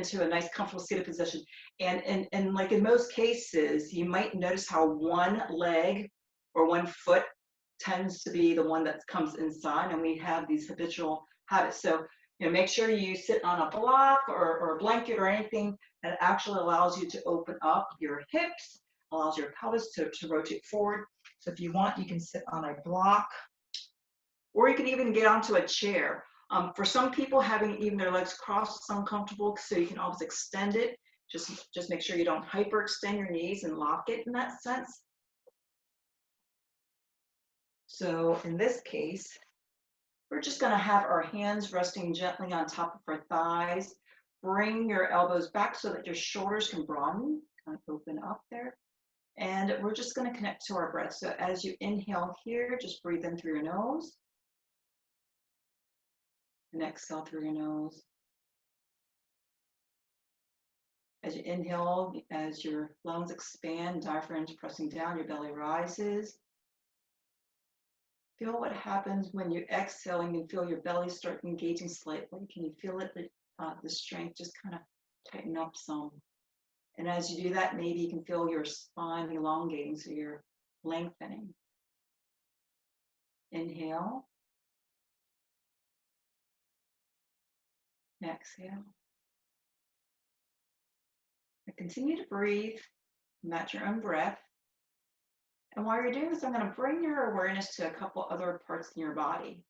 into a nice comfortable seated position. And like in most cases, you might notice how one leg or one foot tends to be the one that comes inside, and we have these habitual habits. So, make sure you sit on a block or a blanket or anything that actually allows you to open up your hips, allows your pelvis to rotate forward. So if you want, you can sit on a block, or you can even get onto a chair. For some people, having even their legs crossed is uncomfortable, so you can always extend it. Just make sure you don't hyperextend your knees and lock it in that sense. So in this case, we're just going to have our hands resting gently on top of our thighs. Bring your elbows back so that your shoulders can broaden, kind of open up there. And we're just going to connect to our breath. So as you inhale here, just breathe in through your nose. And exhale through your nose. As you inhale, as your lungs expand, diaphragm's pressing down, your belly rises. Feel what happens when you exhale and you feel your belly start engaging slightly. Can you feel it, the strength just kind of tighten up some? And as you do that, maybe you can feel your spine elongating, so you're lengthening. Inhale. Exhale. And continue to breathe, match your own breath. And while you're doing this, I'm going to bring your awareness to a couple other parts in your body.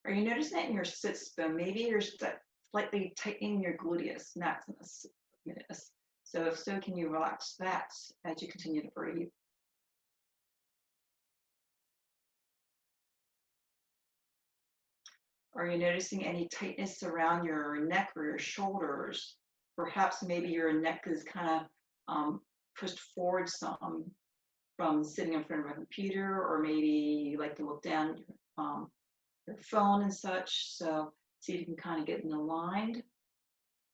Are you noticing that in your sits bone? Maybe you're slightly tightening your gluteus maximus. So if so, can you relax that as you continue to breathe? Are you noticing any tightness around your neck or your shoulders? Perhaps maybe your neck is kind of pushed forward some from sitting in front of a computer, or maybe you like to look down at your phone and such. So see if you can kind of get in aligned.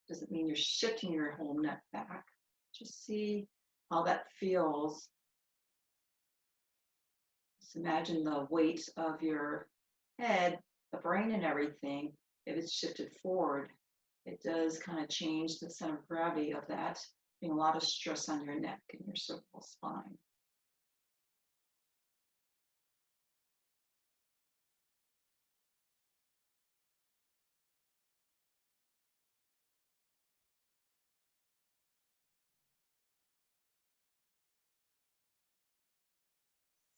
Doesn't mean you're shifting your whole neck back. Just see how that feels. Just imagine the weight of your head, the brain and everything. If it's shifted forward, it does kind of change the center of gravity of that, putting a lot of stress on your neck and your cervical spine.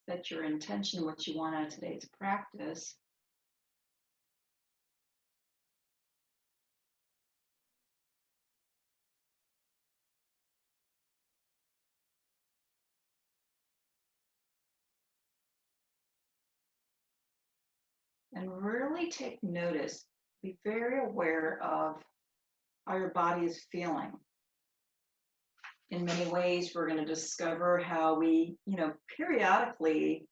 Set your intention, what you want out of today's practice. And really take notice, be very aware of how your body is feeling. In many ways, we're going to discover how we, periodically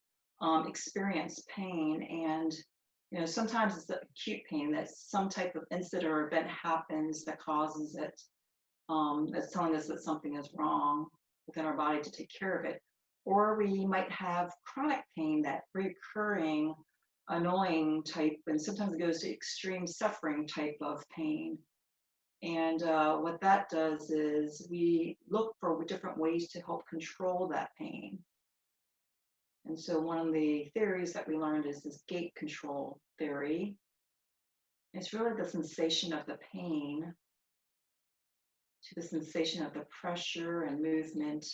experience pain. And, sometimes it's acute pain, that some type of incident or event happens that causes it, that's telling us that something is wrong within our body to take care of it. Or we might have chronic pain, that recurring, annoying type, and sometimes it goes to extreme suffering type of pain. And what that does is we look for different ways to help control that pain. And so one of the theories that we learned is this gate control theory. It's really the sensation of the pain to the sensation of the pressure and movement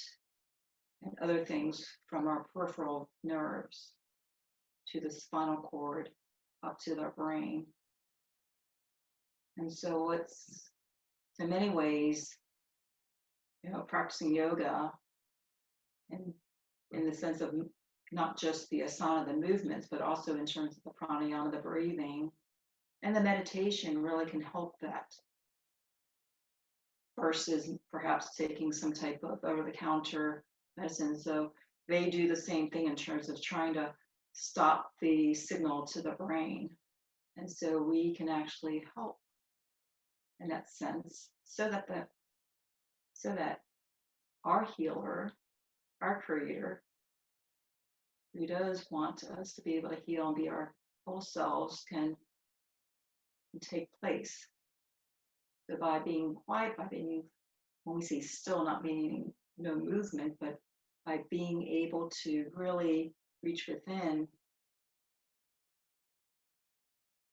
and other things from our peripheral nerves to the spinal cord up to the brain. And so it's, in many ways, practicing yoga, and in the sense of not just the asana, the movements, but also in terms of the pranayama, the breathing, and the meditation really can help that, versus perhaps taking some type of over-the-counter medicine. So they do the same thing in terms of trying to stop the signal to the brain. And so we can actually help in that sense, so that our healer, our creator, who does want us to be able to heal and be our whole selves, can take place. So by being quiet, when we say still, not meaning no movement, but by being able to really reach within,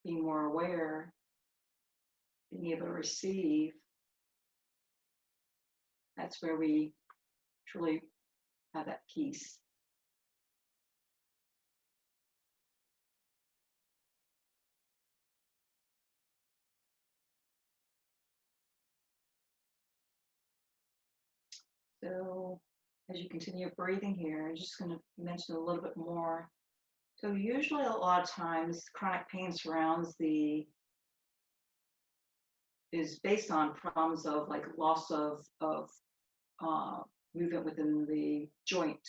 being more aware, being able to receive, that's where we truly have that peace. So as you continue breathing here, I'm just going to mention a little bit more. So usually a lot of times chronic pain is based on problems of like loss of uh, movement within the joint.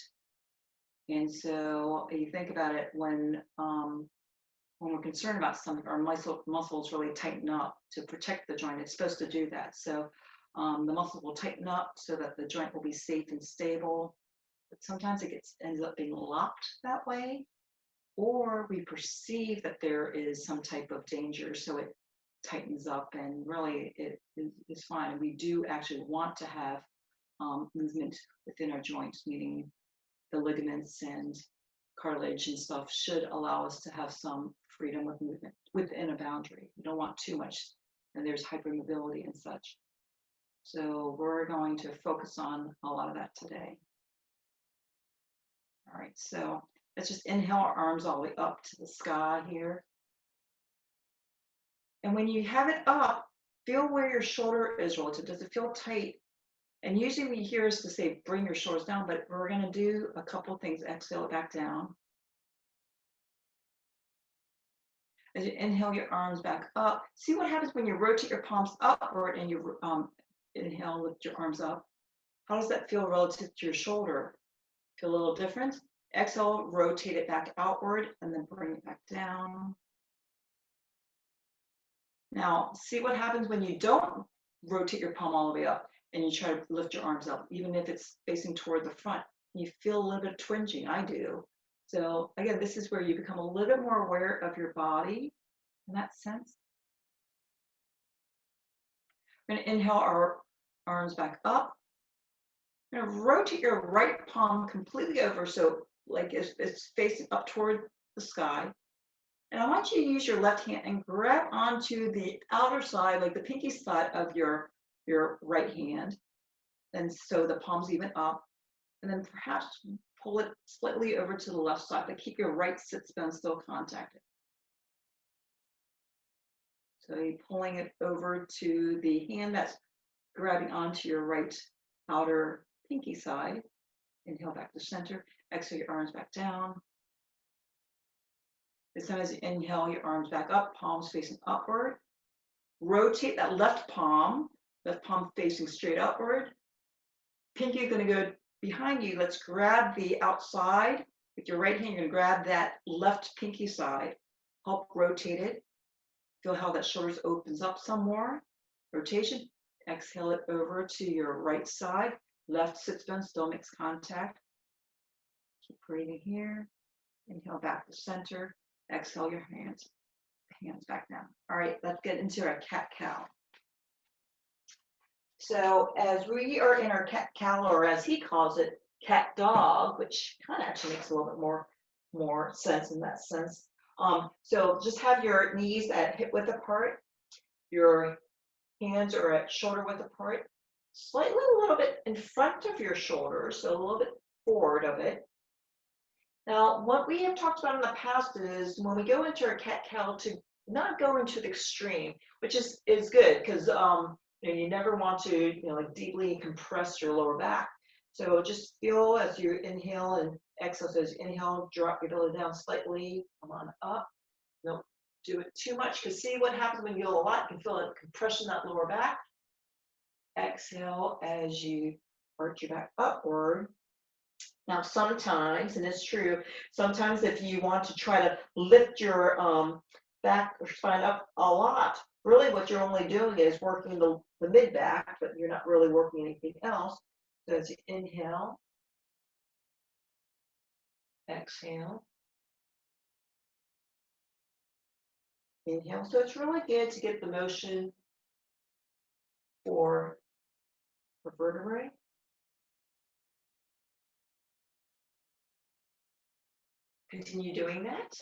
And so you think about it when we're concerned about something, our muscles really tighten up to protect the joint. It's supposed to do that. So the muscle will tighten up so that the joint will be safe and stable. But sometimes ends up being locked that way, or we perceive that there is some type of danger, so it tightens up, and really it is fine. We do actually want to have movement within our joints, meaning the ligaments and cartilage and stuff should allow us to have some freedom of movement within a boundary. We don't want too much, and there's hypermobility and such. So we're going to focus on a lot of that today. All right, so let's just inhale our arms all the way up to the sky here. And when you have it up, feel where your shoulder is relative. Does it feel tight? And usually we hear us to say, bring your shoulders down, but we're going to do a couple of things. Exhale it back down. As you inhale your arms back up, see what happens when you rotate your palms upward and you inhale, lift your arms up. How does that feel relative to your shoulder? Feel a little different? Exhale, rotate it back outward and then bring it back down. Now, see what happens when you don't rotate your palm all the way up and you try to lift your arms up, even if it's facing toward the front. You feel a little bit of twinging. I do. So again, this is where you become a little bit more aware of your body in that sense. We're going to inhale our arms back up. We're going to rotate your right palm completely over, so like it's facing up toward the sky. And I want you to use your left hand and grab onto the outer side, like the pinky side of your right hand. And so the palm's even up. And then perhaps pull it slightly over to the left side, but keep your right sits bone still contacted. So you're pulling it over to the hand that's grabbing onto your right outer pinky side. Inhale back to center. Exhale your arms back down. This time as you inhale your arms back up, palms facing upward. Rotate that left palm facing straight upward. Pinky is going to go behind you. Let's grab the outside. With your right hand, you're going to grab that left pinky side. Help rotate it. Feel how that shoulders opens up some more. Rotation. Exhale it over to your right side. Left sits bone still makes contact. Keep breathing here. Inhale back to center. Exhale your hands back down. All right, let's get into our cat-cow. So as we are in our cat-cow, or as he calls it, cat-dog, which kind of actually makes a little bit more sense in that sense. So just have your knees at hip width apart. Your hands are at shoulder width apart. Slightly a little bit in front of your shoulders, so a little bit forward of it. Now, what we have talked about in the past is when we go into our cat-cow to not go into the extreme, which is good because you never want to like deeply compress your lower back. So just feel as you inhale and exhale. So as you inhale, drop your belly down slightly, come on up. Don't do it too much because see what happens when you go a lot. You can feel a compression in that lower back. Exhale as you arch your back upward. Now, sometimes, and it's true, sometimes if you want to try to lift your back or spine up a lot, really what you're only doing is working the mid-back, but you're not really working anything else. So as you inhale, exhale, inhale. So it's really good to get the motion your vertebrae. Continue doing that.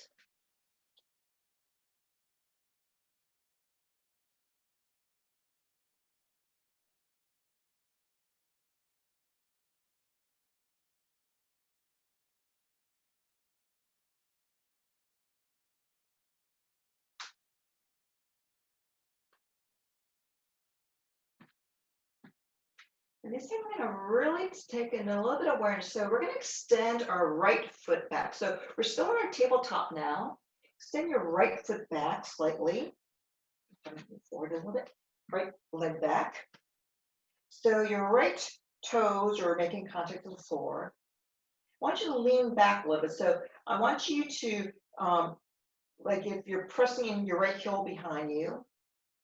And this time we're going to really take in a little bit of awareness. So we're going to extend our right foot back. So we're still on our tabletop now. Extend your right foot back slightly. Move forward a little bit. Right leg back. So your right toes are making contact with the floor. I want you to lean back a little bit. So I want you to, like if you're pressing in your right heel behind you,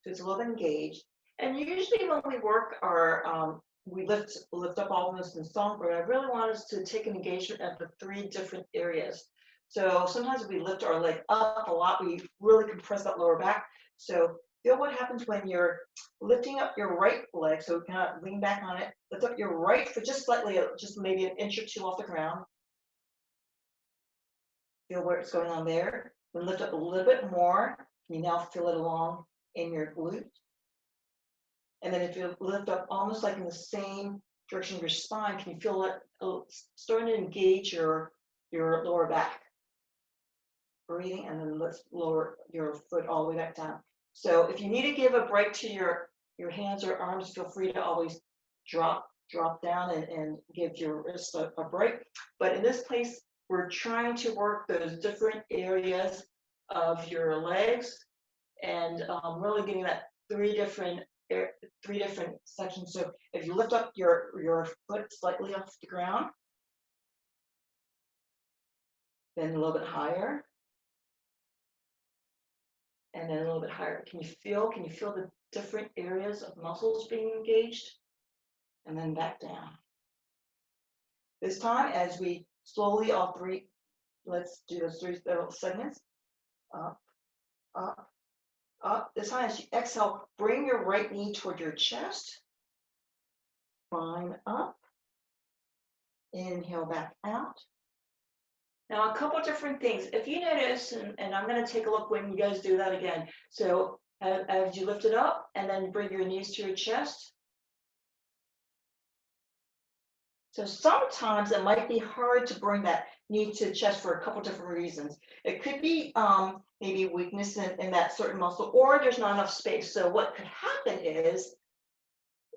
so it's a little bit engaged. And usually when we work our, we lift up all of this in Songbird, I really want us to take an engagement at the 3 different areas. So sometimes we lift our leg up a lot, we really compress that lower back. So feel what happens when you're lifting up your right leg. So kind of lean back on it, lift up your right foot just slightly, just maybe an inch or 2 off the ground. Feel where it's going on there. Then lift up a little bit more. You now feel it along in your glute. And then if you lift up almost like in the same direction of your spine, can you feel it starting to engage your lower back? Breathing, and then let's lower your foot all the way back down. So if you need to give a break to your hands or arms, feel free to always drop down and give your wrist a break. But in this place, we're trying to work those different areas of your legs and really getting that three different sections. So if you lift up your foot slightly off the ground, then a little bit higher, and then a little bit higher. Can you feel the different areas of muscles being engaged? And then back down. This time, as we slowly all 3, let's do those 3 segments. Up, up, up. This time, as you exhale, bring your right knee toward your chest. Spine up. Inhale back out. Now, a couple different things. If you notice, and I'm going to take a look when you guys do that again. So as you lift it up and then bring your knees to your chest. So sometimes it might be hard to bring that knee to the chest for a couple different reasons. It could be maybe weakness in that certain muscle, or there's not enough space. So what could happen is,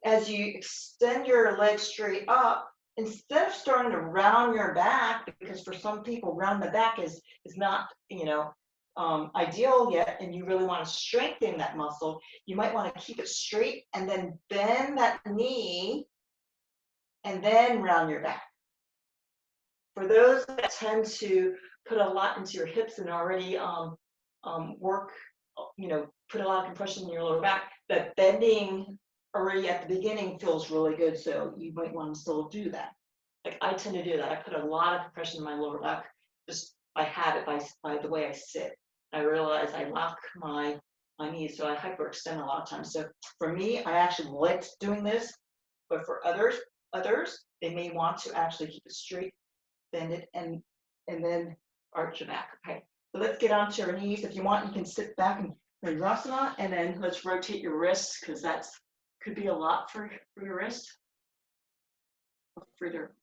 as you extend your legs straight up, instead of starting to round your back, because for some people round the back is not ideal yet, and you really want to strengthen that muscle, you might want to keep it straight and then bend that knee and then round your back. For those that tend to put a lot into your hips and already work, put a lot of compression in your lower back, that bending already at the beginning feels really good, so you might want to still do that. Like I tend to do that. I put a lot of compression in my lower back just by habit, by the way I sit. I realize I lock my knees, so I hyperextend a lot of times. So for me, I actually liked doing this, but for others, they may want to actually keep it straight, bend it, and then arch your back. Okay, so let's get onto our knees. If you want, you can sit back in Uttanasana, and then let's rotate your wrists, because that's could be a lot for your wrist. Further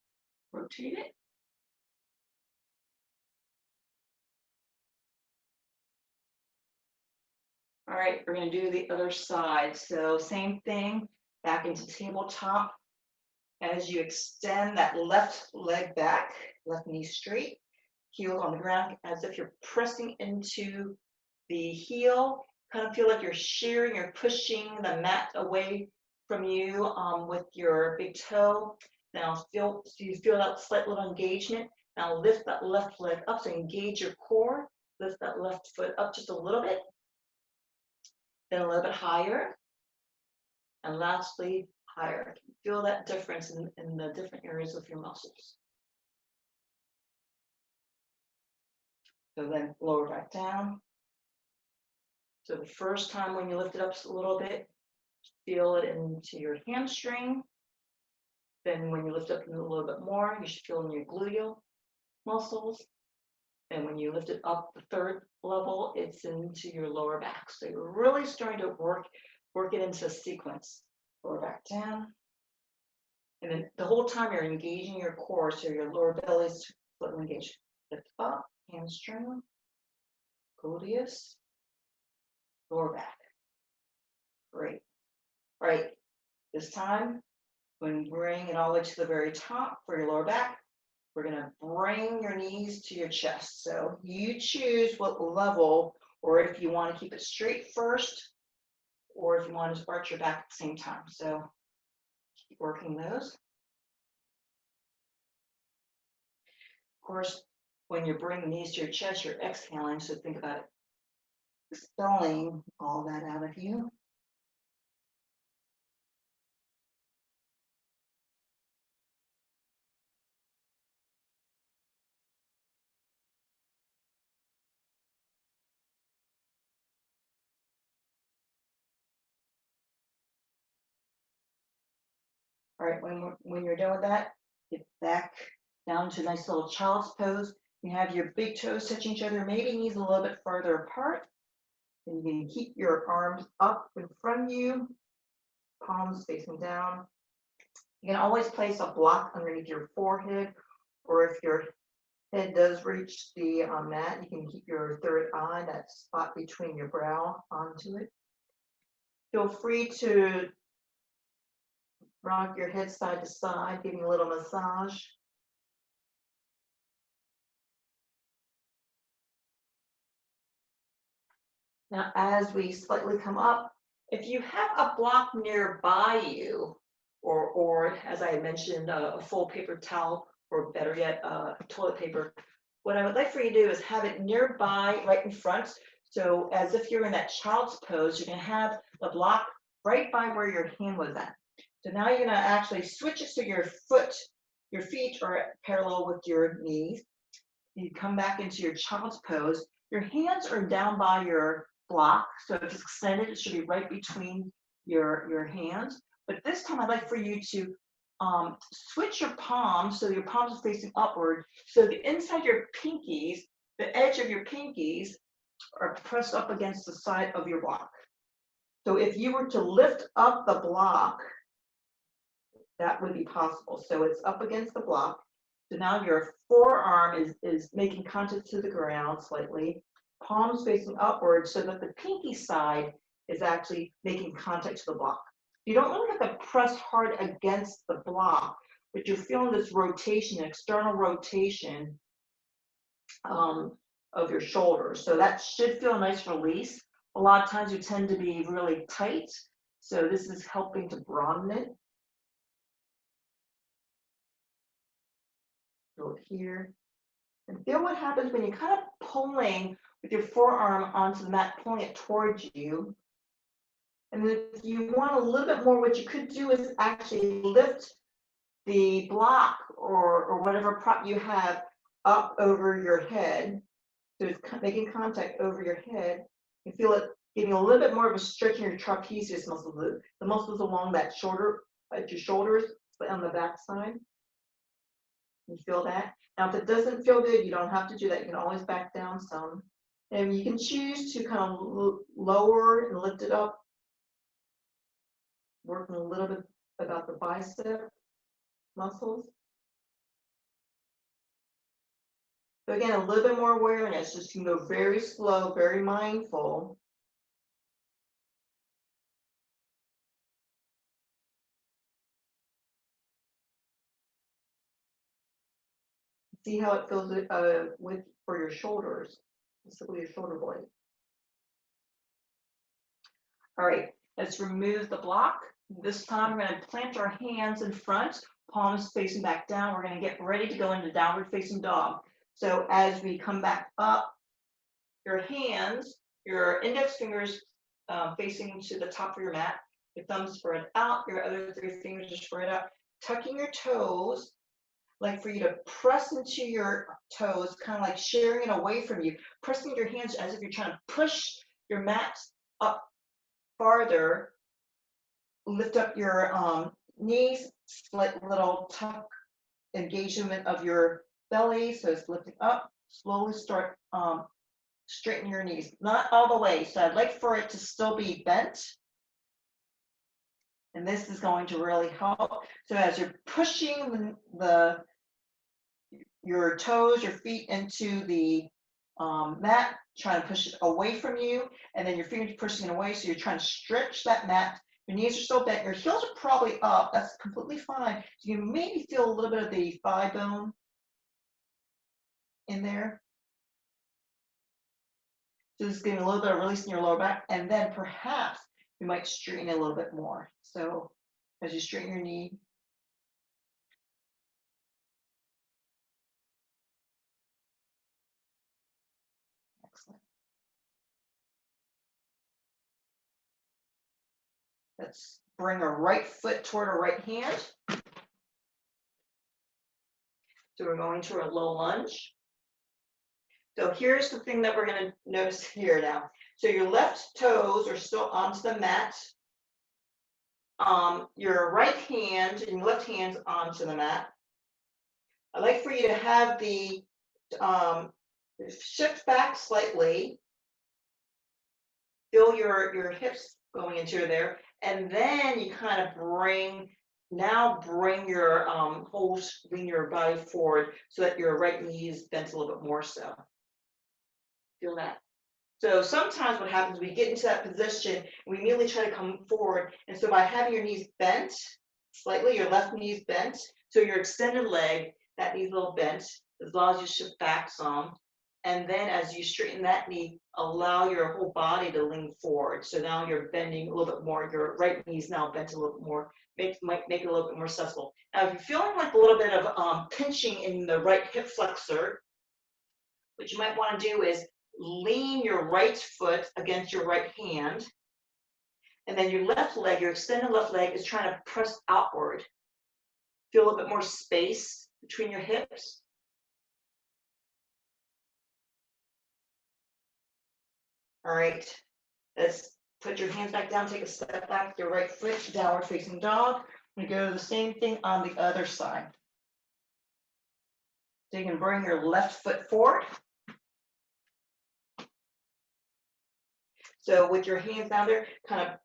rotate it. All right, we're going to do the other side. So same thing, back into tabletop. As you extend that left leg back, left knee straight, heel on the ground, as if you're pressing into the heel. Kind of feel like you're shearing, you're pushing the mat away from you with your big toe. Now so you feel that slight little engagement. Now lift that left leg up, so engage your core. Lift that left foot up just a little bit. Then a little bit higher. And lastly, higher. Feel that difference in the different areas of your muscles. So then lower back down. So the first time when you lift it up just a little bit, feel it into your hamstring. Then when you lift up a little bit more, you should feel in your gluteal muscles. And when you lift it up the third level, it's into your lower back. So you're really starting to work it into a sequence. Lower back down. And then the whole time you're engaging your core, so your lower belly is slightly engaged. Lift up, hamstring, gluteus, lower back. Great. All right. This time, when you bring it all the way to the very top for your lower back, we're going to bring your knees to your chest. So you choose what level, or if you want to keep it straight first, or if you want to arch your back at the same time. So keep working those. Of course, when you're bringing knees to your chest, you're exhaling. So think about it, expelling all that out of you. All right, when you're done with that, get back down to a nice little child's pose. You have your big toes touching each other, maybe knees a little bit farther apart. And you can keep your arms up in front of you, palms facing down. You can always place a block underneath your forehead, or if your head does reach the mat, you can keep your third eye, that spot between your brow, onto it. Feel free to rock your head side to side, giving a little massage. Now, as we slightly come up, if you have a block nearby you, or as I mentioned, a full paper towel, or better yet, toilet paper, what I would like for you to do is have it nearby, right in front. So as if you're in that child's pose, you're going to have the block right by where your hand was at. So now you're going to actually switch it so your feet are parallel with your knees. You come back into your child's pose. Your hands are down by your block. So if it's extended, it should be right between your hands. But this time I'd like for you to switch your palms so your palms are facing upward. So the inside your pinkies, the edge of your pinkies are pressed up against the side of your block. So if you were to lift up the block, that would be possible. So it's up against the block. So now your forearm is making contact to the ground slightly, palms facing upward so that the pinky side is actually making contact to the block. You don't really have to press hard against the block, but you're feeling this rotation, external rotation of your shoulders. So that should feel a nice release. A lot of times you tend to be really tight. So this is helping to broaden it. Go here. And feel what happens when you're kind of pulling with your forearm onto the mat, pulling it towards you. And then if you want a little bit more, what you could do is actually lift the block or whatever prop you have up over your head. So it's making contact over your head. You feel it getting a little bit more of a stretch in your trapezius muscles, the muscles along that shoulder, at your shoulders, but on the back side. You feel that? Now, if it doesn't feel good, you don't have to do that. You can always back down some. And you can choose to kind of lower and lift it up, working a little bit about the bicep muscles. So again, a little bit more awareness, just you can go very slow, very mindful. See how it feels for your shoulders, specifically your shoulder blade. All right, let's remove the block. This time we're going to plant our hands in front, palms facing back down. We're going to get ready to go into downward facing dog. So as we come back up, your hands, your index fingers facing to the top of your mat, your thumbs spread out, your other three fingers are spread out, tucking your toes, like for you to press into your toes, kind of like sharing it away from you, pressing your hands as if you're trying to push your mat up farther lift up your knees, slight little tuck engagement of your belly. So it's lifting up, slowly start straighten your knees, not all the way. So I'd like for it to still be bent. And this is going to really help. So as you're pushing your toes, your feet into the mat, trying to push it away from you, and then your fingers pushing it away. So you're trying to stretch that mat. Your knees are still bent. Your heels are probably up. That's completely fine. So you maybe feel a little bit of the thigh bone in there. So this is getting a little bit of release in your lower back, and then perhaps you might straighten it a little bit more. So as you straighten your knee, excellent. Let's bring a right foot toward a right hand. So we're going to a low lunge. So here's the thing that we're going to notice here now. So your left toes are still onto the mat. Your right hand and your left hand's onto the mat. I'd like for you to have the shift back slightly. Feel your hips going into there. And then you kind of bring your lean your body forward so that your right knee is bent a little bit more so. Feel that? So sometimes what happens, we get into that position, and we immediately try to come forward. And so by having your knees bent slightly, your left knee is bent, so your extended leg, that knee's a little bent, as long as you shift back some. And then as you straighten that knee, allow your whole body to lean forward. So now you're bending a little bit more. Your right knee's now bent a little bit more, might make it a little bit more accessible. Now, if you're feeling like a little bit of pinching in the right hip flexor, what you might want to do is lean your right foot against your right hand, and then your left leg, your extended left leg, is trying to press outward. Feel a little bit more space between your hips. All right, let's put your hands back down, take a step back with your right foot, downward facing dog. We go the same thing on the other side. So you can bring your left foot forward. So with your hands down there, kind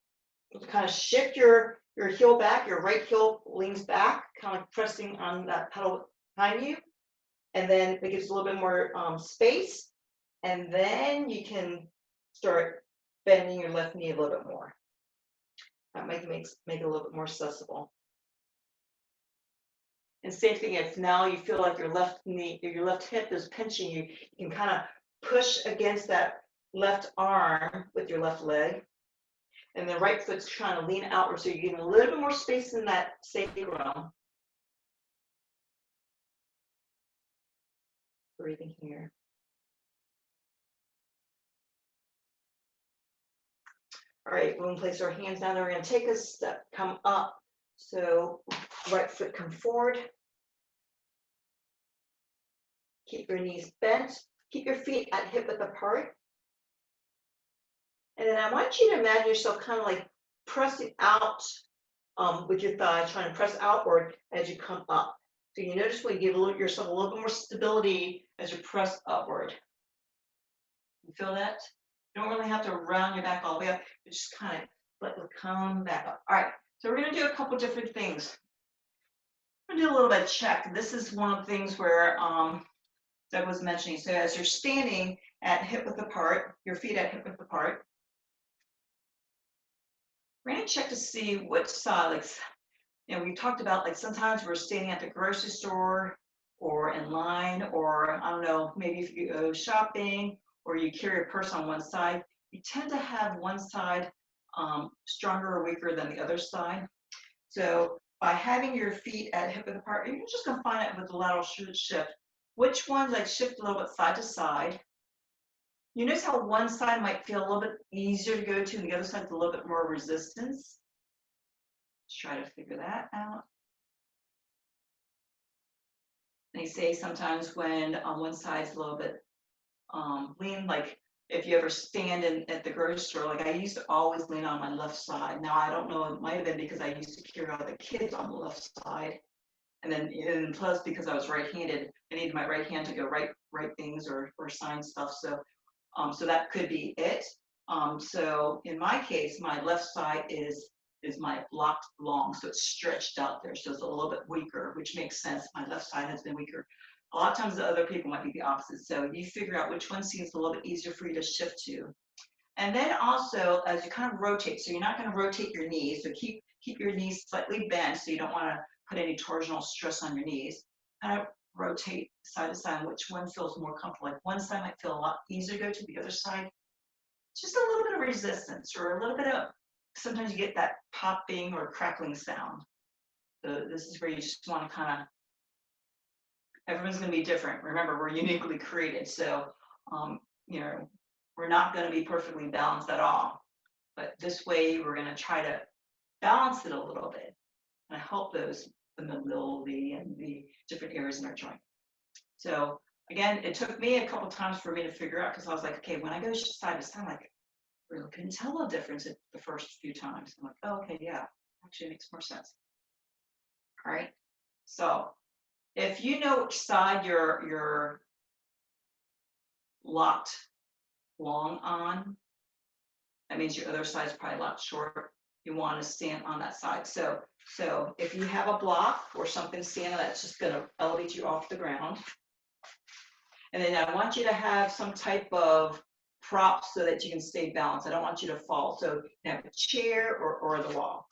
of shift your heel back, your right heel leans back, kind of pressing on that pedal behind you. And then it gives a little bit more space. And then you can start bending your left knee a little bit more. That make it a little bit more accessible. And same thing, if now you feel like your left knee, your left hip is pinching you, you can kind of push against that left arm with your left leg. And the right foot's trying to lean outward, so you're getting a little bit more space in that sacrum. Breathing here. All right, we're going to place our hands down there. We're going to take a step, come up. So right foot come forward. Keep your knees bent. Keep your feet at hip width apart. And then I want you to imagine yourself kind of like pressing out with your thighs, trying to press outward as you come up. So you notice when you give yourself a little bit more stability as you press upward. You feel that? You don't really have to round your back all the way up, but just kind of let it come back up. All right, so we're going to do a couple different things. I'm going to do a little bit of check. This is one of the things where Doug was mentioning. So as you're standing at hip width apart, your feet at hip width apart, we're going to check to see which side, like, you know, we talked about, like, sometimes we're standing at the grocery store or in line, or I don't know, maybe if you go shopping or you carry a purse on one side, you tend to have one side stronger or weaker than the other side. So by having your feet at hip width apart, you're just going to find out with the lateral shift, which ones like shift a little bit side to side. You notice how one side might feel a little bit easier to go to, and the other side's a little bit more resistance. Let's try to figure that out. They say sometimes when on one side's a little bit lean, like if you ever stand at the grocery store, like I used to always lean on my left side. Now I don't know, it might have been because I used to carry all the kids on the left side. And plus because I was right-handed, I needed my right hand to go write things or sign stuff. So so that could be it. So in my case, my left side is my blocked long, so it's stretched out there, so it's a little bit weaker, which makes sense. My left side has been weaker. A lot of times the other people might be the opposite. So you figure out which one seems a little bit easier for you to shift to. And then also as you kind of rotate, so you're not going to rotate your knees, so keep your knees slightly bent, so you don't want to put any torsional stress on your knees. Kind of rotate side to side, which one feels more comfortable. Like one side might feel a lot easier to go to, the other side, just a little bit of resistance or a little bit of, sometimes you get that popping or crackling sound. So this is where you just want to kind of, everyone's going to be different. Remember, we're uniquely created. So, you know, we're not going to be perfectly balanced at all. But this way, we're going to try to balance it a little bit and help the mobility and the different areas in our joint. So again, it took me a couple times for me to figure out, because I was like, okay, when I go side to side, like, really couldn't tell the difference at the first few times. I'm like, oh, okay, yeah, actually makes more sense. All right. So if you know which side you're locked long on, that means your other side is probably locked short. You want to stand on that side. So if you have a block or something standing that's just going to elevate you off the ground, and then I want you to have some type of prop so that you can stay balanced. I don't want you to fall. So you have a chair or the wall.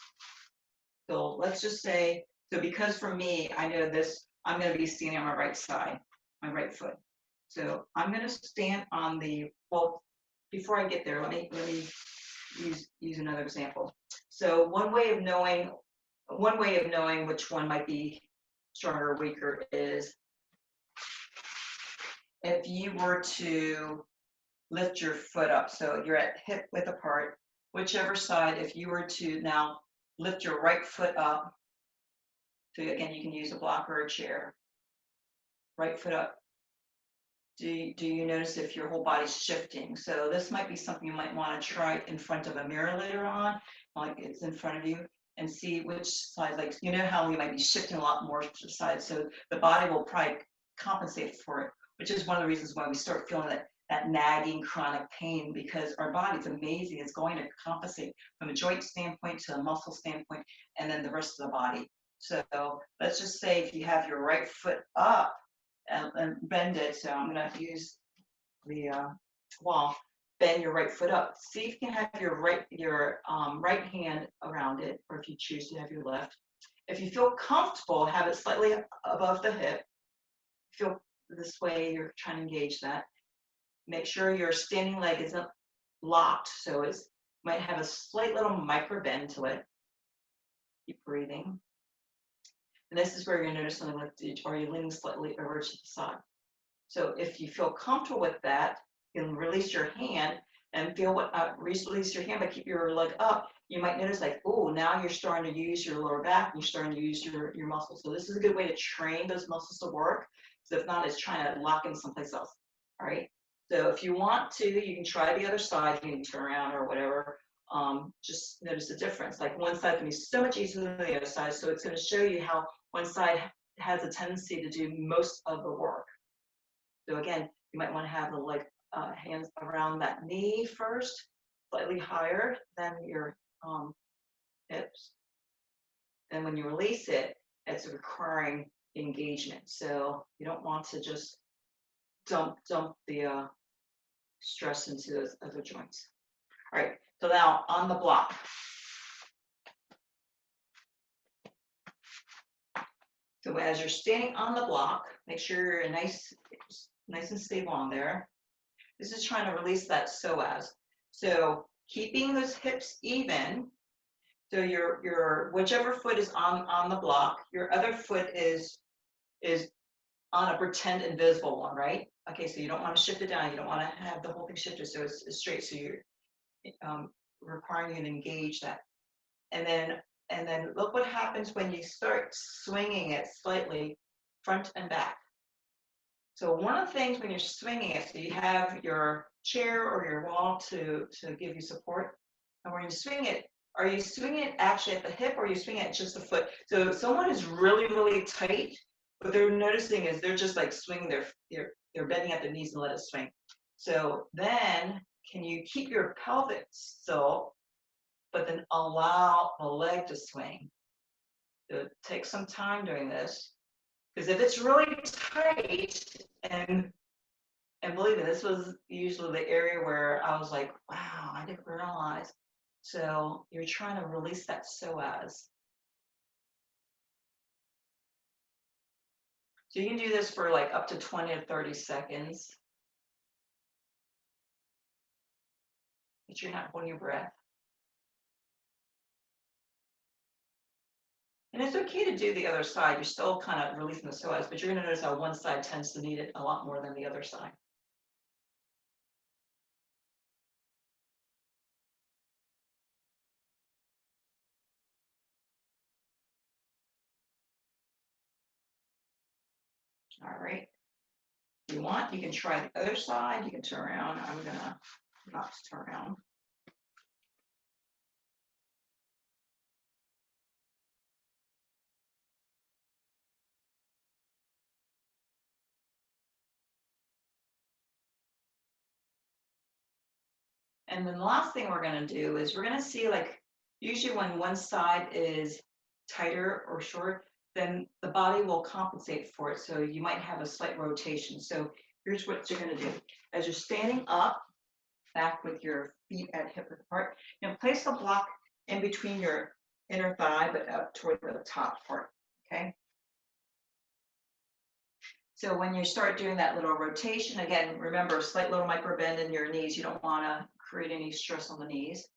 So let's just say, so because for me, I know this, I'm going to be standing on my right side, my right foot. So I'm going to stand on the, well, before I get there, let me use another example. So one way of knowing which one might be stronger or weaker is if you were to lift your foot up. So you're at hip width apart, whichever side, if you were to now lift your right foot up, so again, you can use a block or a chair, right foot up. Do you notice if your whole body's shifting? So this might be something you might want to try in front of a mirror later on, like it's in front of you, and see which side, like, you know how you might be shifting a lot more to the side. So the body will probably compensate for it, which is one of the reasons why we start feeling that nagging chronic pain, because our body's amazing. It's going to compensate from a joint standpoint to a muscle standpoint, and then the rest of the body. So let's just say if you have your right foot up, and bend it. So I'm going to use the wall. Bend your right foot up. See if you can have your right hand around it, or if you choose to have your left. If you feel comfortable, have it slightly above the hip. Feel this way. You're trying to engage that. Make sure your standing leg isn't locked, so it might have a slight little micro bend to it. Keep breathing. And this is where you're going to notice something like, are you leaning slightly over to the side? So if you feel comfortable with that, you can release your hand and feel what, release your hand, but keep your leg up. You might notice like, oh, now you're starting to use your lower back, and you're starting to use your muscles. So this is a good way to train those muscles to work. So if not, it's trying to lock in someplace else. All right. So if you want to, you can try the other side. You can turn around or whatever. Just notice the difference. Like one side can be so much easier than the other side. So it's going to show you how one side has a tendency to do most of the work. So again, you might want to have the hands around that knee first, slightly higher than your hips. And when you release it, it's requiring engagement. So you don't want to just dump the stress into those other joints. All right, so now on the block. So as you're standing on the block, make sure you're nice and stable on there. This is trying to release that psoas. So keeping those hips even. So your whichever foot is on the block, your other foot is on a pretend invisible one, right? Okay, so you don't want to shift it down. You don't want to have the whole thing shifted, so it's straight. So you're requiring you to engage that. And then look what happens when you start swinging it slightly front and back. So one of the things when you're swinging it, so you have your chair or your wall to give you support. And when you swing it, are you swinging it actually at the hip or are you swinging it just the foot? So if someone is really, really tight, what they're noticing is they're just like swinging they're bending at their knees and let it swing. So then can you keep your pelvic still, but then allow the leg to swing? So take some time doing this. Because if it's really tight, and believe me, this was usually the area where I was like, wow, I didn't realize. So you're trying to release that psoas. So you can do this for like up to 20 to 30 seconds. But you're not holding your breath. And it's okay to do the other side. You're still kind of releasing the psoas, but you're going to notice how one side tends to need it a lot more than the other side. All right. If you want, you can try the other side. You can turn around. I'm going to not turn around. And then the last thing we're going to do is we're going to see, like, usually when one side is tighter or short, then the body will compensate for it. So you might have a slight rotation. So here's what you're going to do. As you're standing up, back with your feet at hip width apart, place the block in between your inner thigh, but up toward the top part, okay? So when you start doing that little rotation, again, remember, slight little micro bend in your knees. You don't want to create any stress on the knees.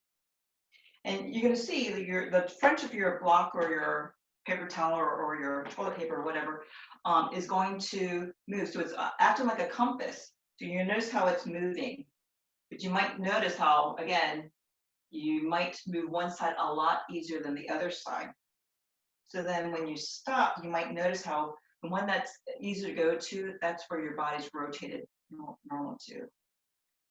And you're going to see that the front of your block or your paper towel or your toilet paper or whatever is going to move. So it's acting like a compass. So you notice how it's moving. But you might notice how, again, you might move one side a lot easier than the other side. So then when you stop, you might notice how the one that's easy to go to, that's where your body's rotated normal to.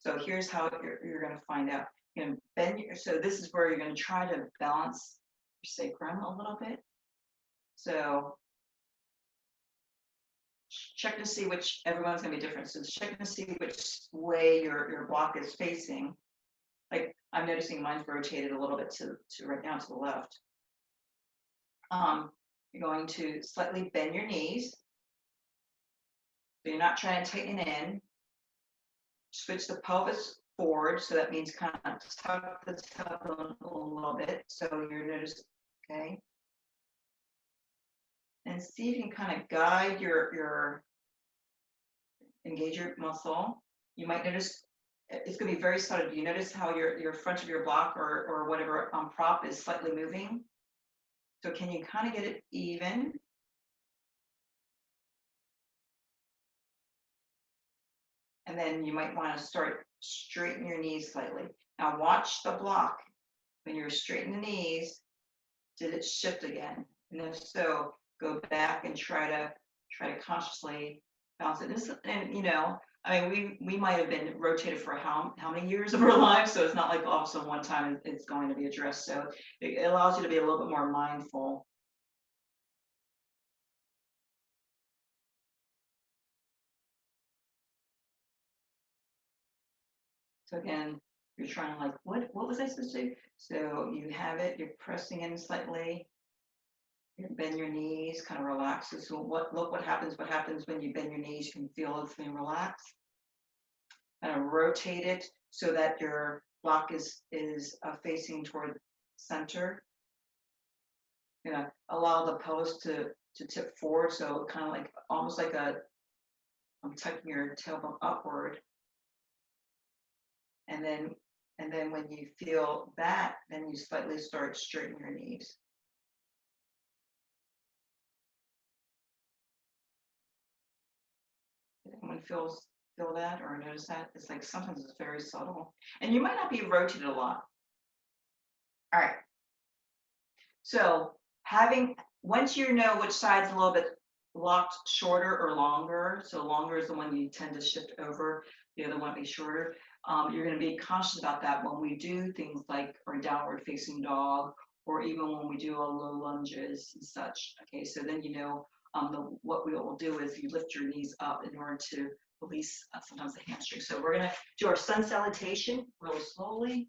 So here's how you're going to find out. You're going to bend so this is where you're going to try to balance your sacrum a little bit. So check to see which, everyone's going to be different. So check to see which way your block is facing. Like I'm noticing mine's rotated a little bit to right now to the left. You're going to slightly bend your knees. So you're not trying to tighten in. Switch the pelvis forward. So that means kind of tuck the top a little bit. So you're noticing, okay. And see if you can kind of guide engage your muscle. You might notice it's going to be very subtle. You notice how your front of your block or whatever prop is slightly moving. So can you kind of get it even? And then you might want to start straighten your knees slightly. Now watch the block. When you're straightening the knees, did it shift again? And if so, go back and try to consciously balance it. And I mean, we might have been rotated for how many years of our lives, so it's not like all of a sudden one time it's going to be addressed. So it allows you to be a little bit more mindful. So again, you're trying to like, what was I supposed to do? So you have it, you're pressing in slightly. You bend your knees, kind of relaxes. So look what happens when you bend your knees. You can feel everything relax. Kind of rotate it so that your block is facing toward center. Allow the pelvis to tip forward, so kind of like almost like I'm tucking your tailbone upward. And then when you feel that, then you slightly start straightening your knees. Anyone feel that or notice that? It's like sometimes it's very subtle. And you might not be rotated a lot. All right. So once you know which side's a little bit locked shorter or longer. So longer is the one you tend to shift over. The other one be shorter. You're going to be conscious about that when we do things like our downward facing dog, or even when we do our low lunges and such. Okay, so then you know what we will do is you lift your knees up in order to release sometimes the hamstring. So we're going to do our sun salutation really slowly.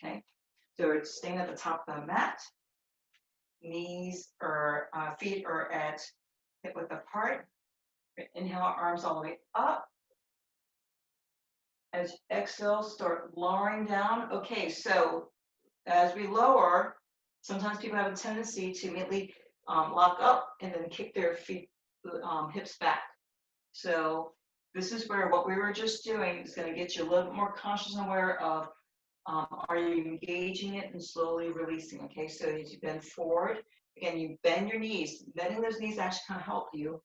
Okay, so it's staying at the top of the mat. Knees or feet are at hip width apart. Inhale, arms all the way up. As you exhale, start lowering down. Okay, so as we lower, sometimes people have a tendency to immediately lock up and then kick their feet, hips back. So this is where what we were just doing is going to get you a little bit more conscious and aware of, are you engaging it and slowly releasing? Okay, so as you bend forward, again, you bend your knees. Bending those knees actually kind of help you.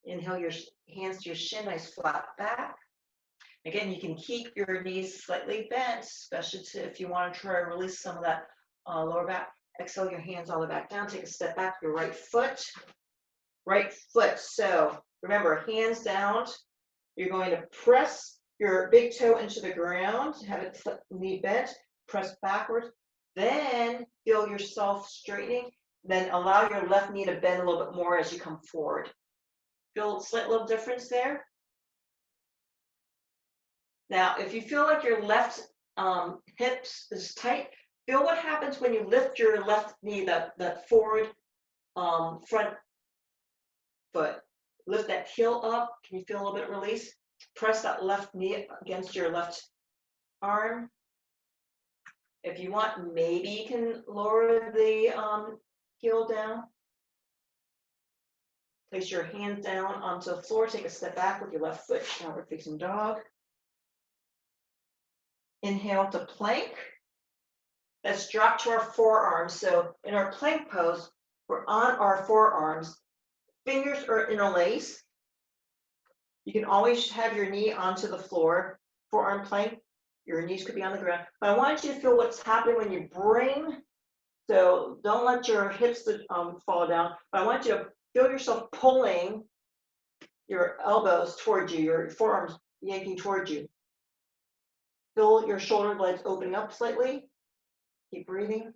Inhale your hands to your shin, nice flat back. Again, you can keep your knees slightly bent, especially if you want to try and release some of that lower back. Exhale your hands all the way back down. Take a step back, your right foot. Right foot. So remember, hands down. You're going to press your big toe into the ground, have it knee bent, press backwards, then feel yourself straightening, then allow your left knee to bend a little bit more as you come forward. Feel a slight little difference there? Now, if you feel like your left hips is tight, feel what happens when you lift your left knee, that forward front foot. Lift that heel up. Can you feel a little bit of release? Press that left knee against your left arm. If you want, maybe you can lower the heel down. Place your hands down onto the floor. Take a step back with your left foot, downward facing dog. Inhale to plank. Let's drop to our forearms. So in our plank pose, we're on our forearms. Fingers are interlaced. You can always have your knee onto the floor. Forearm plank. Your knees could be on the ground. But I want you to feel what's happening when you bring. So don't let your hips fall down. But I want you to feel yourself pulling your elbows towards you, your forearms yanking towards you. Feel your shoulder blades opening up slightly. Keep breathing.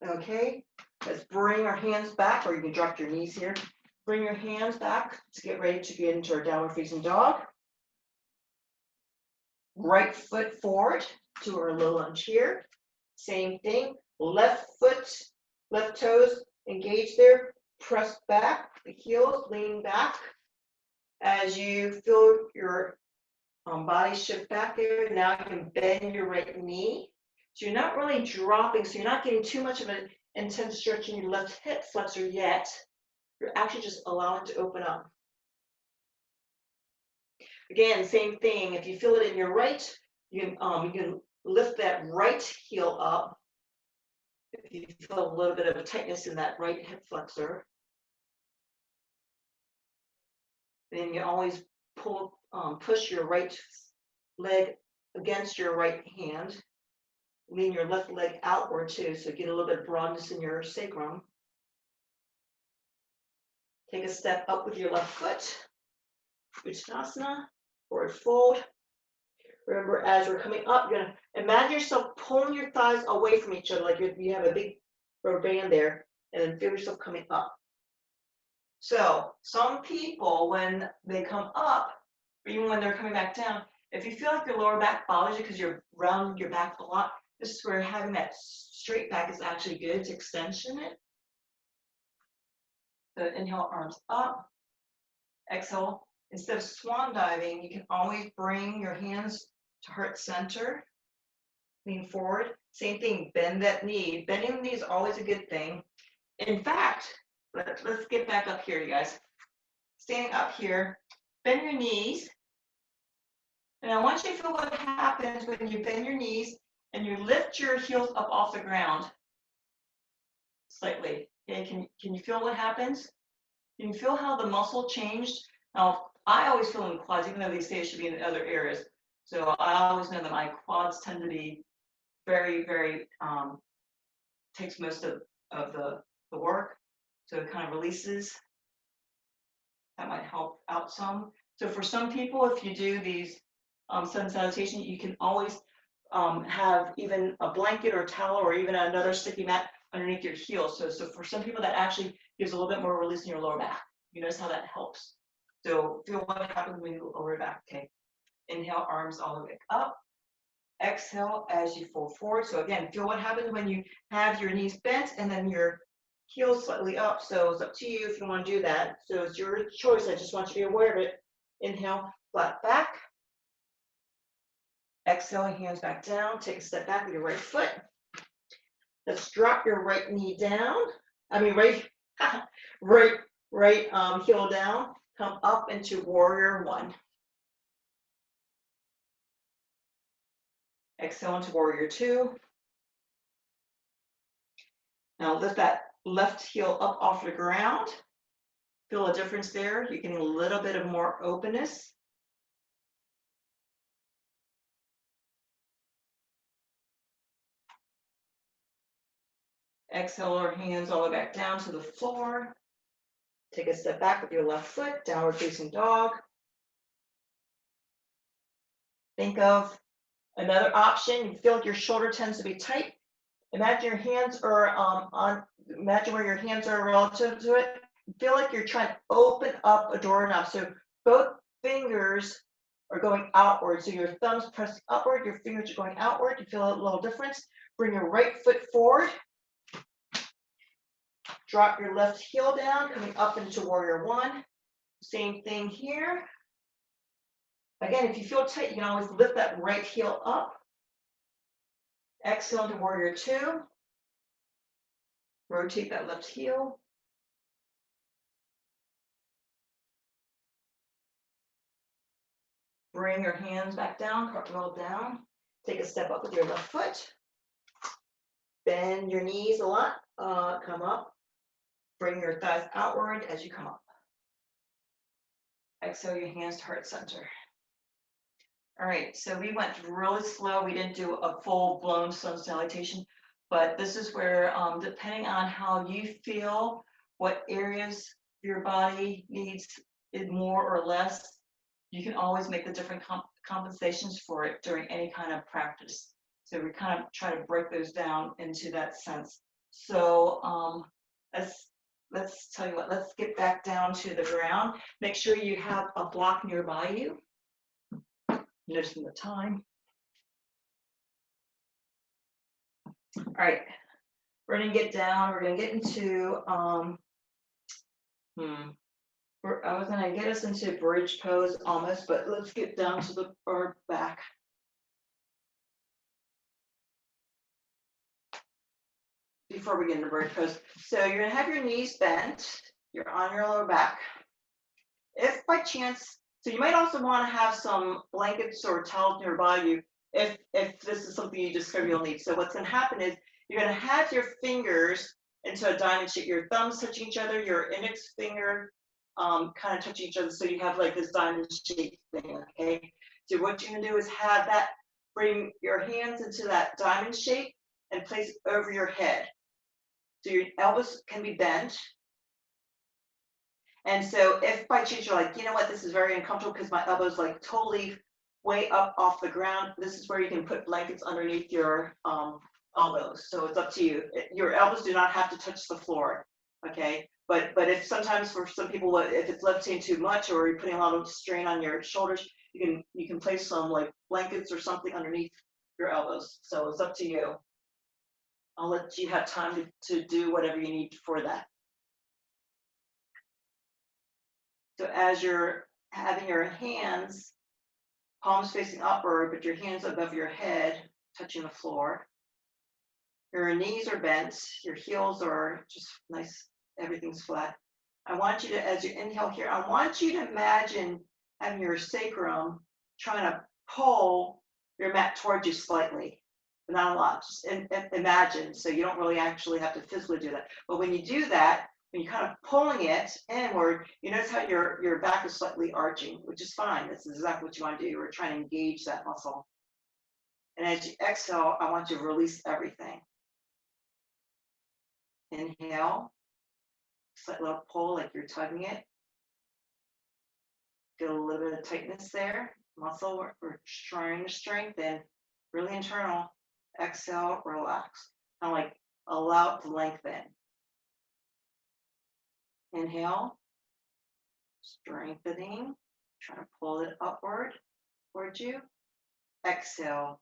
Okay, let's bring our hands back, or you can drop your knees here. Bring your hands back to get ready to get into our downward facing dog. Right foot forward to our low lunge here. Same thing, left foot, left toes engage there. Press back, the heels lean back. As you feel your body shift back there, now you can bend your right knee. So you're not really dropping, so you're not getting too much of an intense stretch in your left hip flexor yet. You're actually just allowing it to open up. Again, same thing. If you feel it in your right, you can lift that right heel up. If you feel a little bit of a tightness in that right hip flexor, then you always push your right leg against your right hand. Lean your left leg outward too, so get a little bit of broadness in your sacrum. Take a step up with your left foot. Uttanasana, forward fold. Remember, as we're coming up, you're going to imagine yourself pulling your thighs away from each other, like you have a big rubber band there, and then feel yourself coming up. So some people, when they come up, or even when they're coming back down, if you feel like your lower back bothers you because you're rounding your back a lot, this is where having that straight back is actually good to extension it. So inhale, arms up. Exhale. Instead of swan diving, you can always bring your hands to heart center. Lean forward. Same thing, bend that knee. Bending the knee is always a good thing. In fact, let's get back up here, you guys. Standing up here, bend your knees. And I want you to feel what happens when you bend your knees and you lift your heels up off the ground slightly. Okay, can you feel what happens? Can you feel how the muscle changed? Now, I always feel in the quads, even though they say it should be in other areas. So I always know that my quads tend to be very, very takes most of the work. So it kind of releases. That might help out some. So for some people, if you do these sun salutation, you can always have even a blanket or a towel or even another sticky mat underneath your heels. So for some people, that actually gives a little bit more release in your lower back. You notice how that helps. So feel what happens when you lower back. Okay. Inhale, arms all the way up. Exhale as you fold forward. So again, feel what happens when you have your knees bent and then your heels slightly up. So it's up to you if you want to do that. So it's your choice. I just want you to be aware of it. Inhale, flat back. Exhale, hands back down. Take a step back with your right foot. Let's drop your right knee down. Right heel down. Come up into warrior one. Exhale into warrior two. Now lift that left heel up off the ground. Feel a difference there. You're getting a little bit of more openness. Exhale our hands all the way back down to the floor. Take a step back with your left foot, downward facing dog. Think of another option. You feel like your shoulder tends to be tight. Imagine your hands are imagine where your hands are relative to it. Feel like you're trying to open up a doorknob. So both fingers are going outward. So your thumbs press upward, your fingers are going outward. You feel a little difference. Bring your right foot forward. Drop your left heel down, coming up into warrior one. Same thing here. Again, if you feel tight, you can always lift that right heel up. Exhale to warrior two. Rotate that left heel. Bring your hands back down, cartwheel down. Take a step up with your left foot. Bend your knees a lot. Come up. Bring your thighs outward as you come up. Exhale your hands to heart center. All right, so we went really slow. We didn't do a full-blown sun salutation, but this is where, depending on how you feel, what areas your body needs it more or less, you can always make the different compensations for it during any kind of practice. So we kind of try to break those down into that sense. So let's tell you what, let's get back down to the ground. Make sure you have a block nearby you. Noticing the time. All right, we're gonna get down. We're gonna get into I was gonna get us into bridge pose almost, but let's get down to our back. Before we get into bridge pose, so you're gonna have your knees bent. You're on your lower back. If by chance, so you might also want to have some blankets or towels nearby you if this is something you discover you'll need. So what's going to happen is you're going to have your fingers into a diamond shape, your thumbs touching each other, your index finger kind of touching each other, so you have like this diamond shape thing, okay? So what you're going to do is have that, bring your hands into that diamond shape and place it over your head. So your elbows can be bent. And so if by chance you're like, you know what, this is very uncomfortable because my elbow's like totally way up off the ground, this is where you can put blankets underneath your elbows. So it's up to you. Your elbows do not have to touch the floor, okay? But if sometimes for some people, if it's levitating too much or you're putting a lot of strain on your shoulders, you can place some like blankets or something underneath your elbows. So it's up to you. I'll let you have time to do whatever you need for that. So as you're having your hands, palms facing upward, but your hands above your head, touching the floor. Your knees are bent, your heels are just nice, everything's flat. I want you to, as you inhale here, I want you to imagine having your sacrum trying to pull your mat towards you slightly, but not a lot, just imagine. So you don't really actually have to physically do that. But when you do that, when you're kind of pulling it inward, you notice how your back is slightly arching, which is fine. This is exactly what you want to do. You're trying to engage that muscle. And as you exhale, I want you to release everything. Inhale, slight little pull like you're tugging it. Feel a little bit of tightness there. Muscle we're trying to strengthen, really internal. Exhale, relax. Kind of like allow it to lengthen. Inhale, strengthening, trying to pull it upward towards you. Exhale,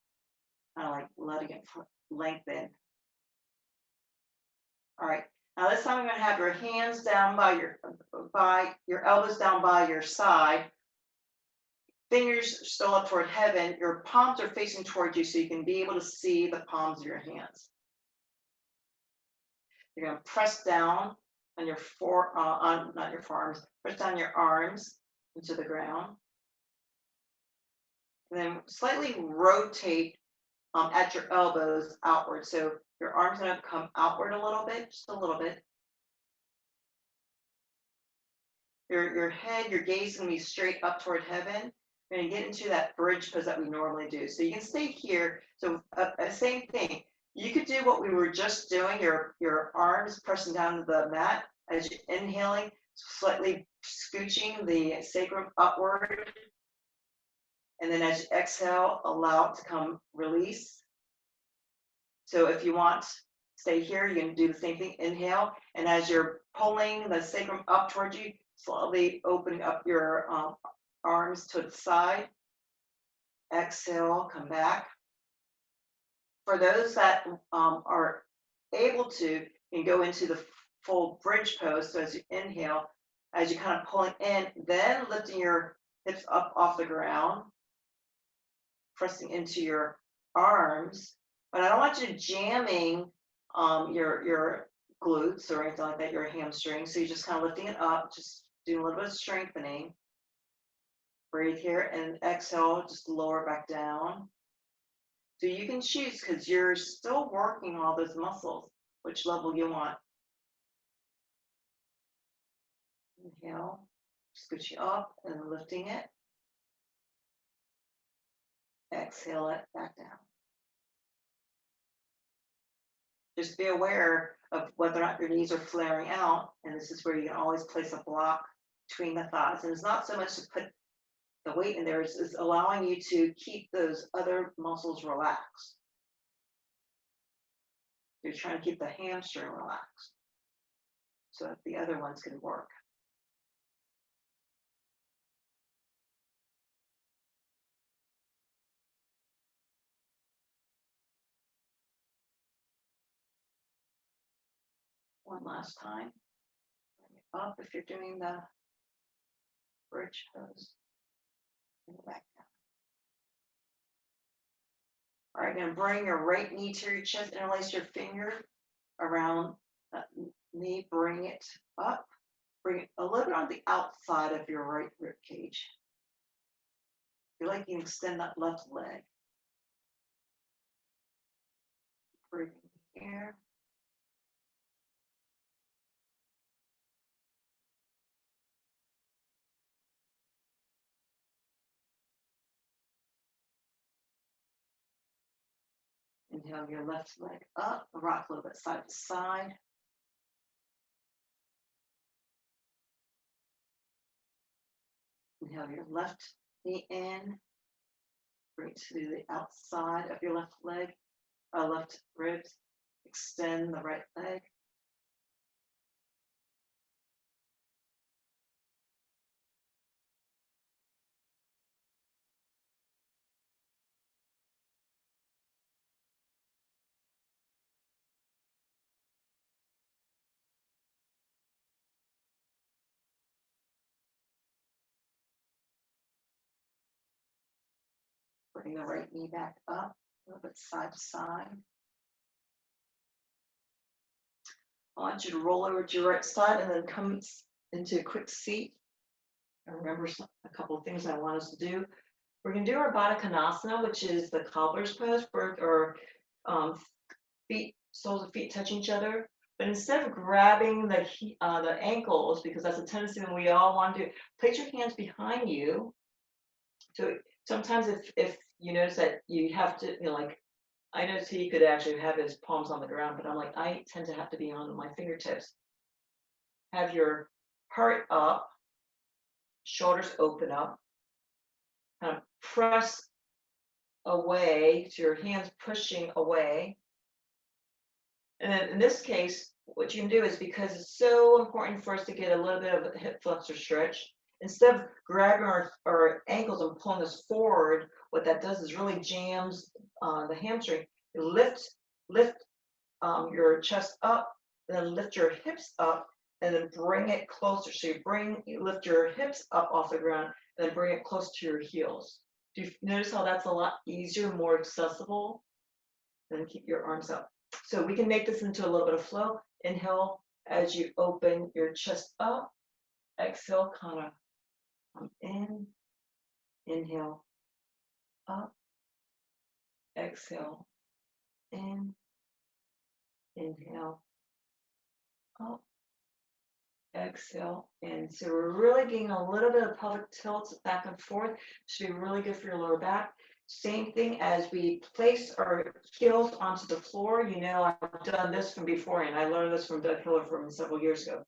kind of like letting it lengthen. All right. Now this time you're going to have your hands down by your elbows down by your side. Fingers still up toward heaven. Your palms are facing towards you so you can be able to see the palms of your hands. You're going to press down on your not your forearms, press down your arms into the ground. And then slightly rotate at your elbows outward. So your arms are going to come outward a little bit, just a little bit. Your head, your gaze is going to be straight up toward heaven. We're going to get into that bridge pose that we normally do. So you can stay here. So same thing. You could do what we were just doing, your arms pressing down to the mat as you're inhaling, slightly scooching the sacrum upward. And then as you exhale, allow it to come release. So if you want, stay here, you can do the same thing, inhale. And as you're pulling the sacrum up towards you, slowly opening up your arms to the side. Exhale, come back. For those that are able to, you can go into the full bridge pose. So as you inhale, as you're kind of pulling in, then lifting your hips up off the ground, pressing into your arms. But I don't want you jamming your glutes or anything like that, your hamstrings. So you're just kind of lifting it up, just doing a little bit of strengthening. Breathe here and exhale, just lower back down. So you can choose because you're still working all those muscles, which level you want. Inhale, scooch up and lifting it. Exhale it back down. Just be aware of whether or not your knees are flaring out. And this is where you can always place a block between the thighs. And it's not so much to put the weight in there, is allowing you to keep those other muscles relaxed. You're trying to keep the hamstring relaxed so that the other ones can work. One last time. Bring it up if you're doing the bridge pose. Bring it back down. All right, going to bring your right knee to your chest, interlace your finger around that knee, bring it up, bring it a little bit on the outside of your right rib cage. Feel like you can extend that left leg. Breathing here. Inhale your left leg up, rock a little bit side to side. Inhale your left knee in, bring it to the outside of your left leg, left ribs. Extend the right leg. Bring the right knee back up, a little bit side to side. I want you to roll over to your right side and then come into a quick seat. And remember a couple of things I want us to do. We're going to do our Baddha Konasana, which is the cobbler's pose, or feet, soles of feet touching each other. But instead of grabbing the ankles, because that's a tendency when we all want to do, place your hands behind you. So sometimes if you notice that you have to, like I know he could actually have his palms on the ground, but I'm like, I tend to have to be on my fingertips. Have your heart up, shoulders open up, kind of press away, to your hands pushing away. And then in this case, what you can do is, because it's so important for us to get a little bit of a hip flexor stretch, instead of grabbing our ankles and pulling us forward, what that does is really jams the hamstring. You lift your chest up, and then lift your hips up, and then bring it closer. So you lift your hips up off the ground, and then bring it close to your heels. Do you notice how that's a lot easier, more accessible? Then keep your arms up. So we can make this into a little bit of flow. Inhale as you open your chest up. Exhale, kind of come in. Inhale, up. Exhale, in. Inhale, up. Exhale, in. So we're really getting a little bit of pelvic tilt back and forth. Should be really good for your lower back. Same thing as we place our heels onto the floor. You know, I've done this from before, and I learned this from Keller from several years ago.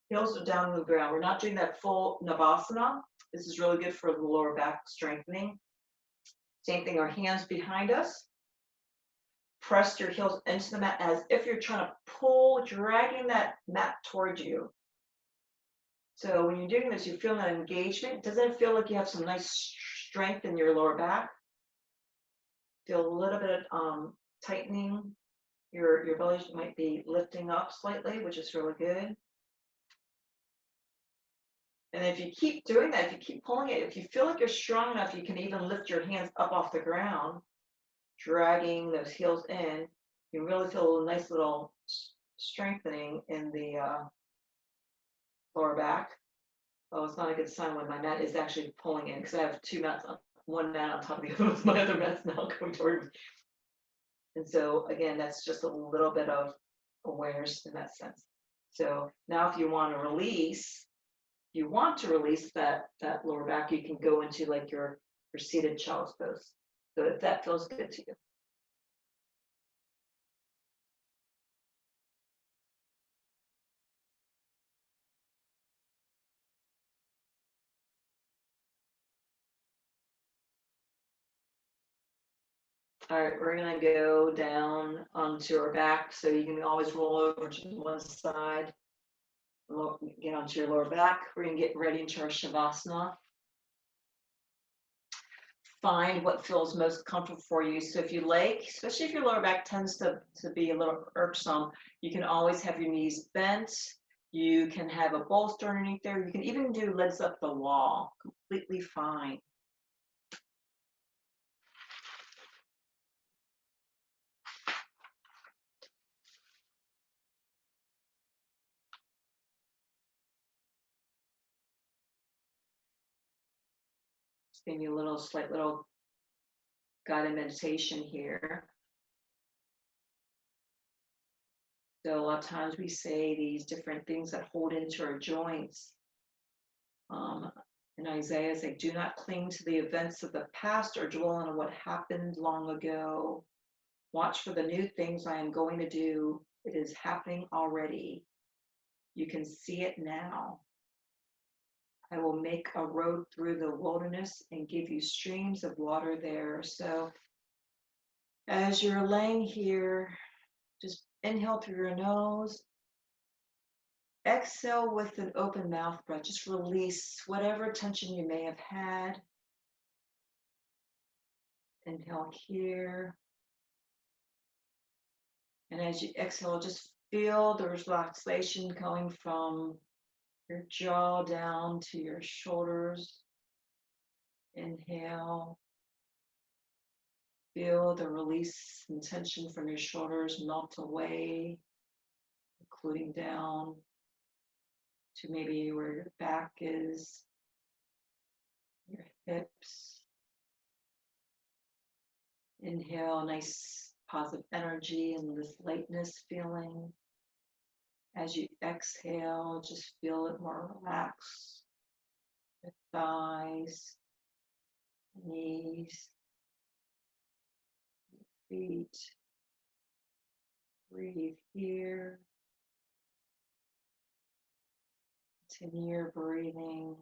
Heels are down on the ground. We're not doing that full Navasana. This is really good for the lower back strengthening. Same thing, our hands behind us. Press your heels into the mat as if you're trying to pull, dragging that mat towards you. So when you're doing this, you feel that engagement. Doesn't it feel like you have some nice strength in your lower back? Feel a little bit of tightening. Your belly might be lifting up slightly, which is really good. And if you keep doing that, if you keep pulling it, if you feel like you're strong enough, you can even lift your hands up off the ground, dragging those heels in. You really feel a nice little strengthening in the lower back. Oh, it's not a good sign when my mat is actually pulling in, because I have two mats, one mat on top of the other with my other mats now going toward me. And so again, that's just a little bit of awareness in that sense. So now if you want to release, that lower back, you can go into like your seated child's pose. So if that feels good to you. All right, we're gonna go down onto our back, so you can always roll over to one side, get onto your lower back. We're gonna get ready into our Savasana. Find what feels most comfortable for you. So if you like, especially if your lower back tends to be a little irksome, you can always have your knees bent. You can have a bolster underneath there. You can even do legs up the wall, completely fine. Just maybe a slight little guided meditation here. So a lot of times we say these different things that hold into our joints. In Isaiah, it's like, do not cling to the events of the past or dwell on what happened long ago. Watch for the new things I am going to do. It is happening already. You can see it now. I will make a road through the wilderness and give you streams of water there. So as you're laying here, just inhale through your nose. Exhale with an open mouth breath. Just release whatever tension you may have had. Inhale here. And as you exhale, just feel the relaxation going from your jaw down to your shoulders. Inhale. Feel the release and tension from your shoulders melt away, including down to maybe where your back is, your hips. Inhale, nice positive energy and this lightness feeling. As you exhale, just feel it more relaxed. Your thighs, knees, feet. Breathe here. Continue your breathing.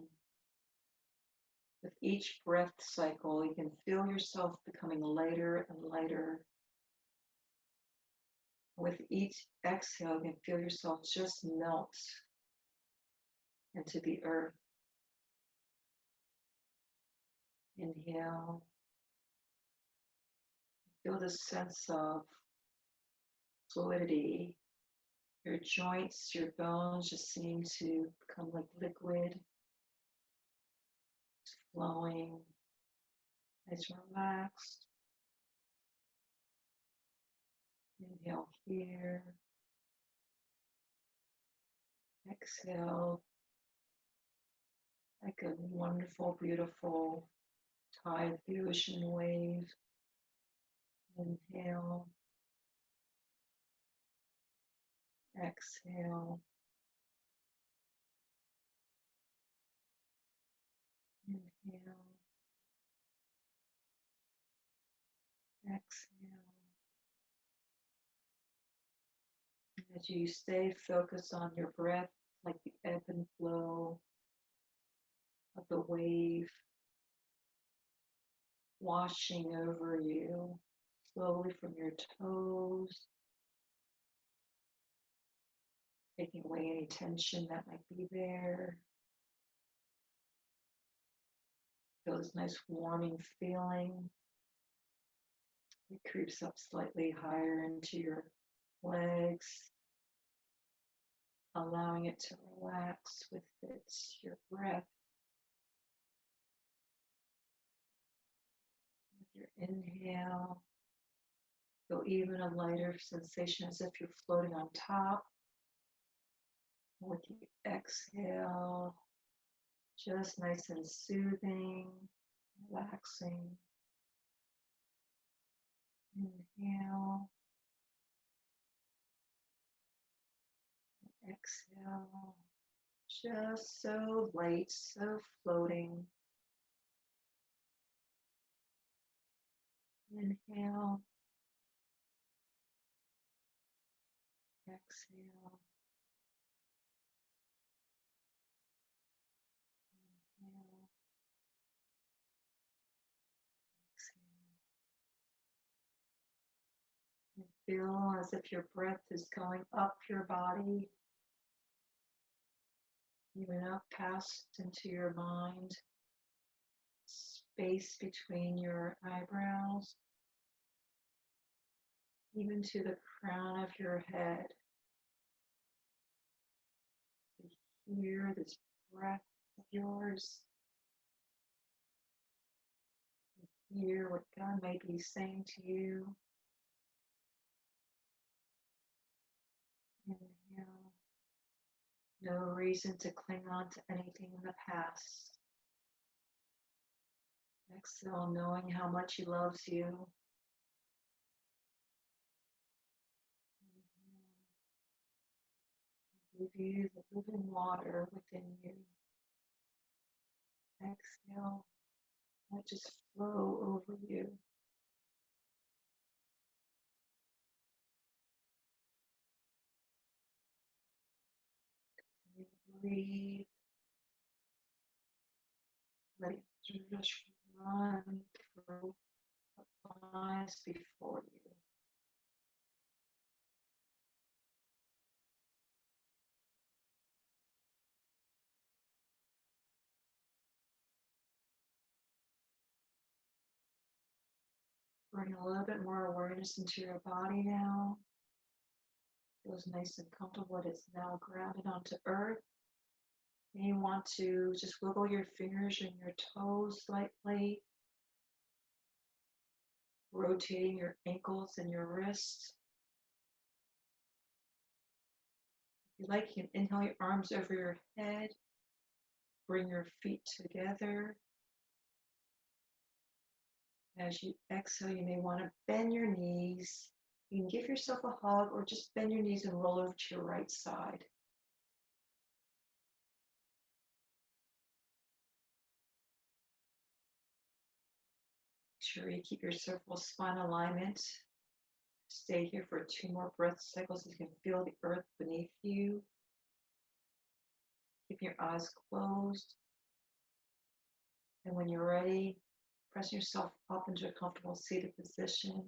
With each breath cycle, you can feel yourself becoming lighter and lighter. With each exhale, you can feel yourself just melt into the earth. Inhale. Feel the sense of fluidity. Your joints, your bones just seem to become like liquid, flowing, nice and relaxed. Inhale here. Exhale like a wonderful, beautiful tide of the ocean wave. Inhale. Exhale. Inhale. Exhale. As you stay focused on your breath, like the ebb and flow of the wave washing over you slowly from your toes, taking away any tension that might be there. Feel this nice warming feeling. It creeps up slightly higher into your legs, allowing it to relax with your breath. With your inhale, feel even a lighter sensation as if you're floating on top. With the exhale, just nice and soothing, relaxing. Inhale, exhale, just so light, so floating. Inhale, exhale, inhale, exhale. And feel as if your breath is going up your body, even up past into your mind, space between your eyebrows, even to the crown of your head. So hear this breath of yours. Hear what God may be saying to you. Inhale. No reason to cling on to anything in the past. Exhale, knowing how much He loves you. Inhale. Give you the living water within you. Exhale. Let just flow over you. Breathe. Let it just run through the eyes before you. Bring a little bit more awareness into your body now. Feels nice and comfortable. It is now grounded onto earth. And you want to just wiggle your fingers and your toes slightly, rotating your ankles and your wrists. If you like, you can inhale your arms over your head. Bring your feet together. As you exhale, you may want to bend your knees. You can give yourself a hug or just bend your knees and roll over to your right side. Make sure you keep your cervical spine alignment Stay here for 2 more breath cycles. You can feel the earth beneath you. Keep your eyes closed. And when you're ready, press yourself up into a comfortable seated position.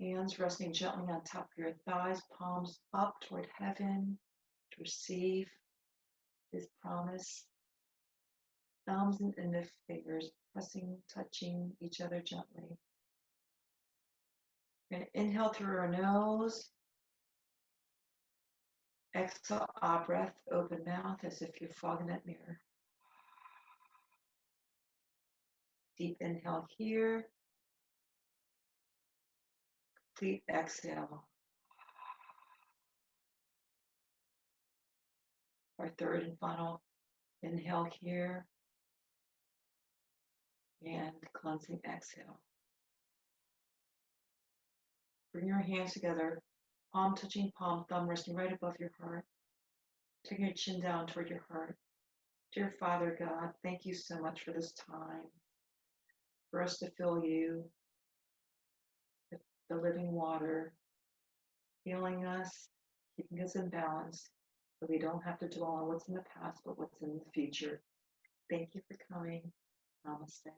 Hands resting gently on top of your thighs, palms up toward heaven to receive His promise. Thumbs and index fingers pressing, touching each other gently. We're going to inhale through our nose. Exhale, out breath, open mouth as if you're fogging that mirror. Deep inhale here. Complete exhale. Our third and final inhale here. And cleansing exhale. Bring your hands together, palm touching palm, thumb resting right above your heart. Take your chin down toward your heart. Dear Father God, thank you so much for this time, for us to feel you, the living water, healing us, keeping us in balance, so we don't have to dwell on what's in the past, but what's in the future. Thank you for coming. Namaste.